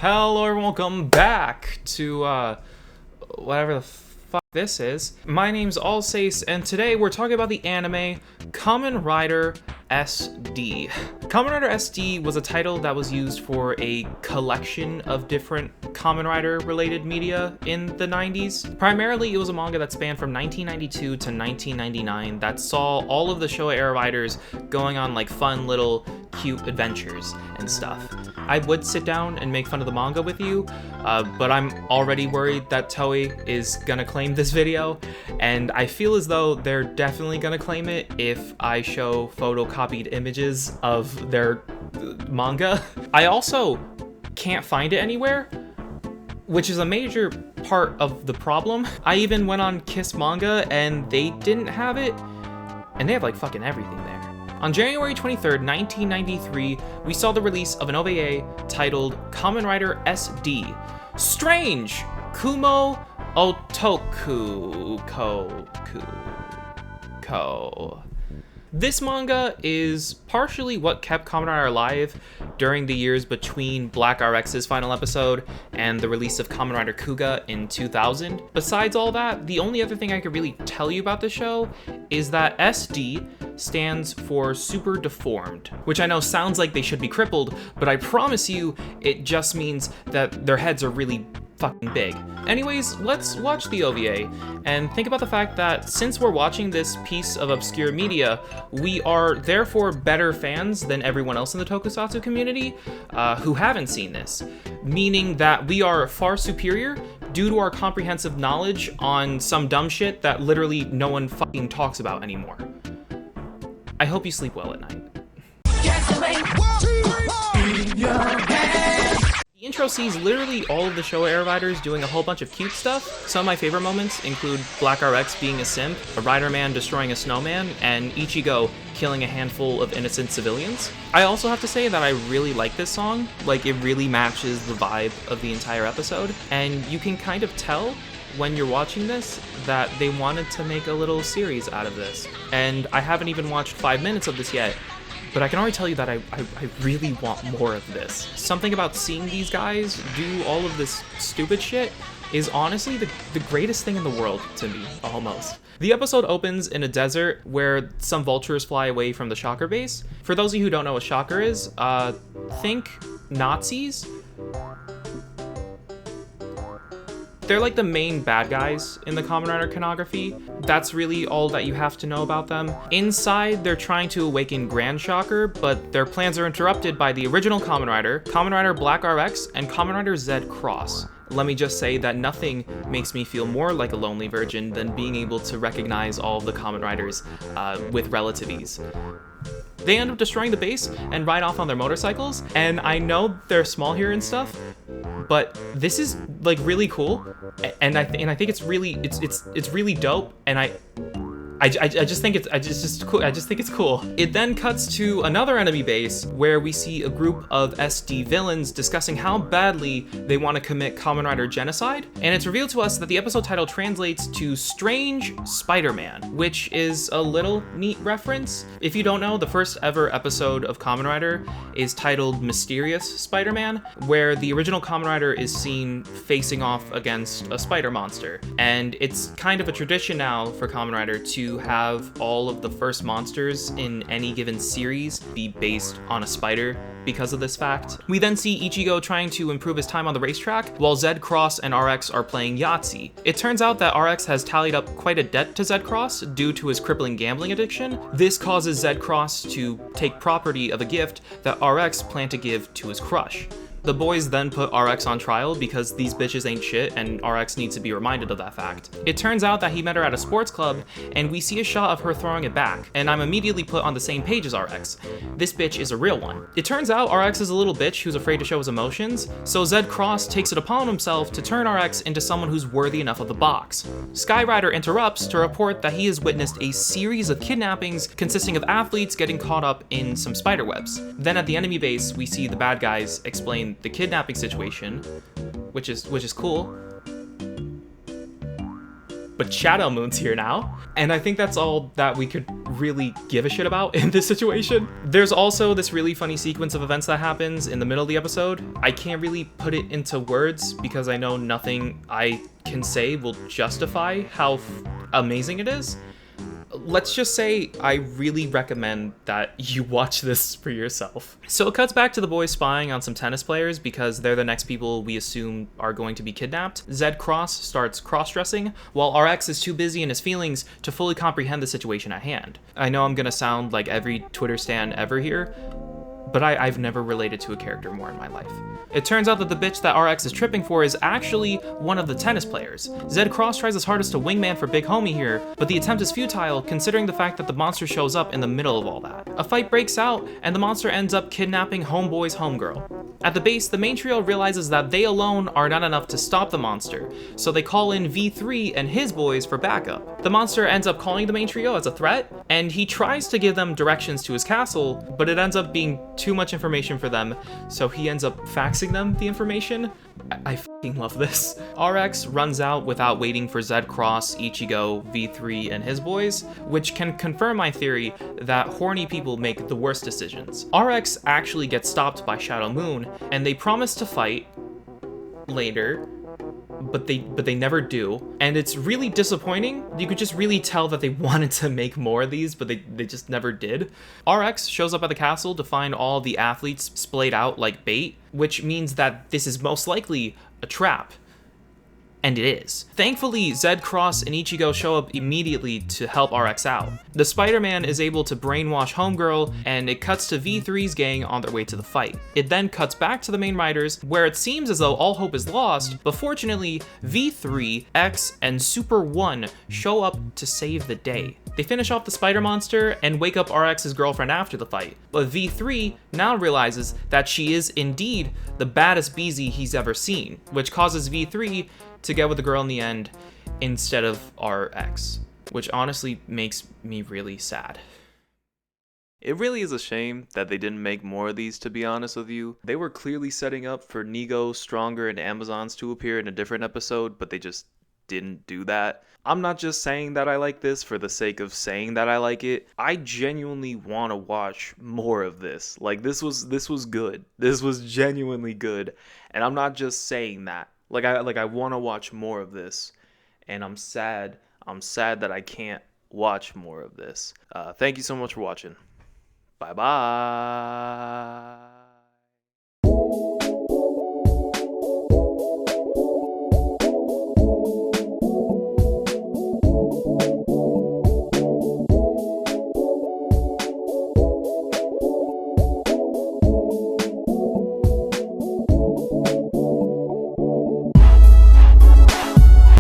Hello everyone, welcome back to whatever the fuck this is. My name's Alsace, and today we're talking about the anime Kamen Rider SD. Kamen Rider SD was a title that was used for a collection of different Kamen Rider related media in the 90s. Primarily, it was a manga that spanned from 1992 to 1999 that saw all of the Showa era riders going on like fun little cute adventures and stuff. I would sit down and make fun of the manga with you, but I'm already worried that Toei is gonna claim this video, and I feel as though they're definitely gonna claim it if I show photocopied images of their manga. I also can't find it anywhere, which is a major part of the problem. I even went on Kiss Manga and they didn't have it, and they have like fucking everything there. On January 23rd, 1993, we saw the release of an OVA titled Kamen Rider SD. Strange! Kumo Otoku Ko. This manga is partially what kept Kamen Rider alive during the years between Black Rx's final episode and the release of Kamen Rider Kuga in 2000. Besides all that, the only other thing I could really tell you about the show is that SD stands for Super Deformed, which I know sounds like they should be crippled, but I promise you it just means that their heads are really fucking big. Anyways, let's watch the OVA and think about the fact that since we're watching this piece of obscure media, we are therefore better fans than everyone else in the Tokusatsu community who haven't seen this, meaning that we are far superior due to our comprehensive knowledge on some dumb shit that literally no one fucking talks about anymore. I hope you sleep well at night. The intro sees literally all of the Showa era riders doing a whole bunch of cute stuff. Some of my favorite moments include Black Rx being a simp, a Rider Man destroying a snowman, and Ichigo killing a handful of innocent civilians. I also have to say that I really like this song. Like, it really matches the vibe of the entire episode, and you can kind of tell when you're watching this that they wanted to make a little series out of this. And I haven't even watched 5 minutes of this yet, but I can already tell you that I really want more of this. Something about seeing these guys do all of this stupid shit is honestly the greatest thing in the world to me, almost. The episode opens in a desert where some vultures fly away from the Shocker base. For those of you who don't know what Shocker is, think Nazis. They're like the main bad guys in the Kamen Rider iconography. That's really all that you have to know about them. Inside, they're trying to awaken Grand Shocker, but their plans are interrupted by the original Kamen Rider Black Rx, and Kamen Rider ZX. Let me just say that nothing makes me feel more like a lonely virgin than being able to recognize all of the Kamen Riders with relative ease. They end up destroying the base and ride off on their motorcycles, and I know they're small here and stuff, but this is like really cool, and I think it's really really dope, and I just think it's cool. I just think it's cool. It then cuts to another enemy base where we see a group of SD villains discussing how badly they want to commit Kamen Rider genocide, and it's revealed to us that the episode title translates to Strange Spider-Man, which is a little neat reference. If you don't know, the first ever episode of Kamen Rider is titled Mysterious Spider-Man, where the original Kamen Rider is seen facing off against a spider monster, and it's kind of a tradition now for Kamen Rider to have all of the first monsters in any given series be based on a spider because of this fact. We then see Ichigo trying to improve his time on the racetrack, while Z-Cross and RX are playing Yahtzee. It turns out that RX has tallied up quite a debt to Z-Cross due to his crippling gambling addiction. This causes Z-Cross to take property of a gift that RX planned to give to his crush. The boys then put RX on trial because these bitches ain't shit and RX needs to be reminded of that fact. It turns out that he met her at a sports club and we see a shot of her throwing it back, and I'm immediately put on the same page as RX. This bitch is a real one. It turns out RX is a little bitch who's afraid to show his emotions, so Z-Cross takes it upon himself to turn RX into someone who's worthy enough of the box. Skyrider interrupts to report that he has witnessed a series of kidnappings consisting of athletes getting caught up in some spider webs. Then at the enemy base, we see the bad guys explain the kidnapping situation, which is cool. But Shadow Moon's here now, and I think that's all that we could really give a shit about in this situation. There's also this really funny sequence of events that happens in the middle of the episode. I can't really put it into words because I know nothing I can say will justify how amazing it is. Let's just say I really recommend that you watch this for yourself. So it cuts back to the boys spying on some tennis players because they're the next people we assume are going to be kidnapped. Zed Cross starts cross-dressing, while RX is too busy in his feelings to fully comprehend the situation at hand. I know I'm gonna sound like every Twitter stan ever here, but I've never related to a character more in my life. It turns out that the bitch that RX is tripping for is actually one of the tennis players. Zed Cross tries his hardest to wingman for Big Homie here, but the attempt is futile considering the fact that the monster shows up in the middle of all that. A fight breaks out, and the monster ends up kidnapping Homeboy's homegirl. At the base, the main trio realizes that they alone are not enough to stop the monster, so they call in V3 and his boys for backup. The monster ends up calling the main trio as a threat, and he tries to give them directions to his castle, but it ends up being too much information for them, so he ends up faxing them the information. I fucking love this. RX runs out without waiting for Zed Cross, Ichigo, V3, and his boys, which can confirm my theory that horny people make the worst decisions. RX actually gets stopped by Shadow Moon, and they promise to fight later, but they never do, and it's really disappointing. You could just really tell that they wanted to make more of these, but they just never did. RX shows up at the castle to find all the athletes splayed out like bait, which means that this is most likely a trap. And it is. Thankfully, Zed Cross and Ichigo show up immediately to help RX out. The Spider-Man is able to brainwash Homegirl, and it cuts to V3's gang on their way to the fight. It then cuts back to the main riders, where it seems as though all hope is lost, but fortunately, V3, X, and Super 1 show up to save the day. They finish off the spider monster and wake up RX's girlfriend after the fight, but V3 now realizes that she is indeed the baddest BZ he's ever seen, which causes V3 to get with the girl in the end instead of RX, which honestly makes me really sad. It really is a shame that they didn't make more of these, to be honest with you. They were clearly setting up for Nego, Stronger, and Amazons to appear in a different episode, but they just didn't do that. I'm not just saying that I like this for the sake of saying that I like it. I genuinely want to watch more of this. Like, this was good. This was genuinely good, and I'm not just saying that. I want to watch more of this, and I'm sad that I can't watch more of this. Thank you so much for watching. Bye-bye.